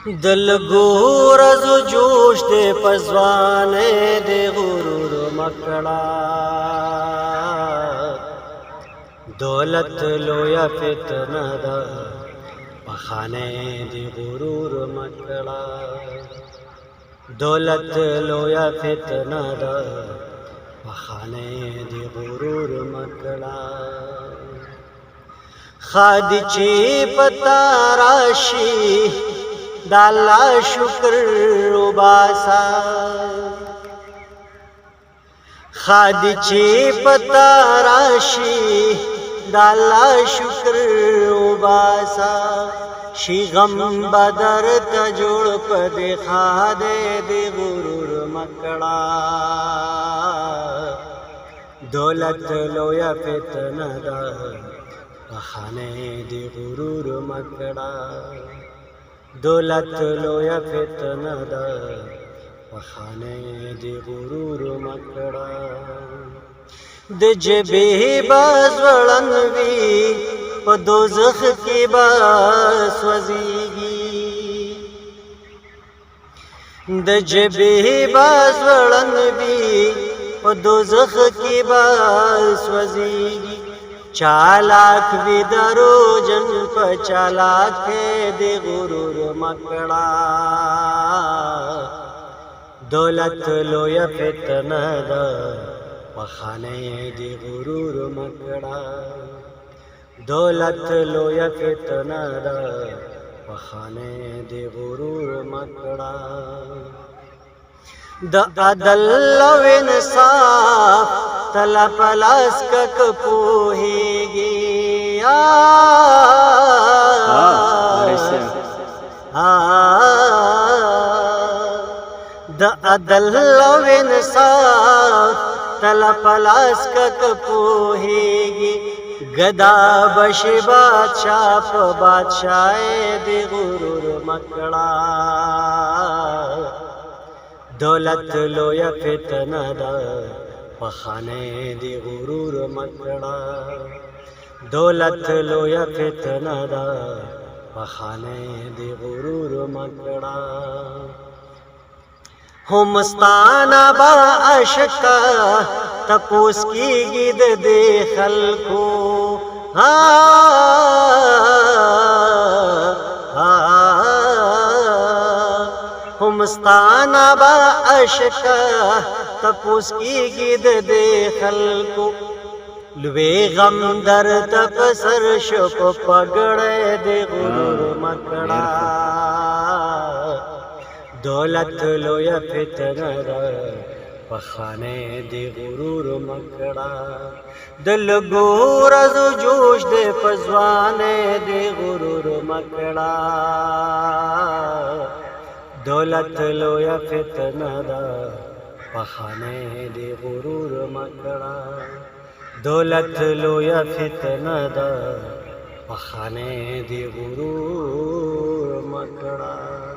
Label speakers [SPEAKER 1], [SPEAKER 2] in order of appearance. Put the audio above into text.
[SPEAKER 1] دل ګورز جوش دې پزوانه دې غرور مکړه دولت لویا فتنه ده پخانه دې غرور مکړه دولت لویا فتنه ده پخانه دې غرور مکړه خادي چې پتا راشي دا الله شکر وباسا خادي چې پتا راشي دا الله شکر وباسا شي غم بدر ته جوړ پدې خاده دې غرور مکړه دولت لویا فتنه ده بخانه دې غرور مکړه دولت لویا فتنه ده بخانه دې غرور مکړه د جبې باز وړنوي په دوزخ کې باس وزيږي د جبې باز وړنوي په دوزخ کې باس وزيږي چالاک وی درو جن په چالاک دې غرور مکړه دولت لویا فتنه ده پخانه دې غرور مکړه دولت لویا فتنه ده پخانه دې غرور مکړه د عدل او انصاف تل پلاس کک پوهیږي د عدل او انصاف تل پلاس کک پوهیږي گدا بشي بادشاہ په بادشاہ دې غرور مکړه دولت لویا فتنه ده پخانه دې غرور مکړه دولت لویا فتنه ده پخانه دې غرور مکړه همستانه با عاشقا تپوس کیږي د دې خلکو همستانه با عاشقا تپوس کیږي د دې خلکو لوی غم در تپ سر شو په پګړې دې غرور مکړه دولت لویا فتنه ده پخانه دې غرور مکړه دل ګورز جوش دې پزوانه دې غرور مکړه دولت لویا فتنه ده پخانه دې غرور مکړه دولت لویا فتنه ده پخانه دې غرور مکړه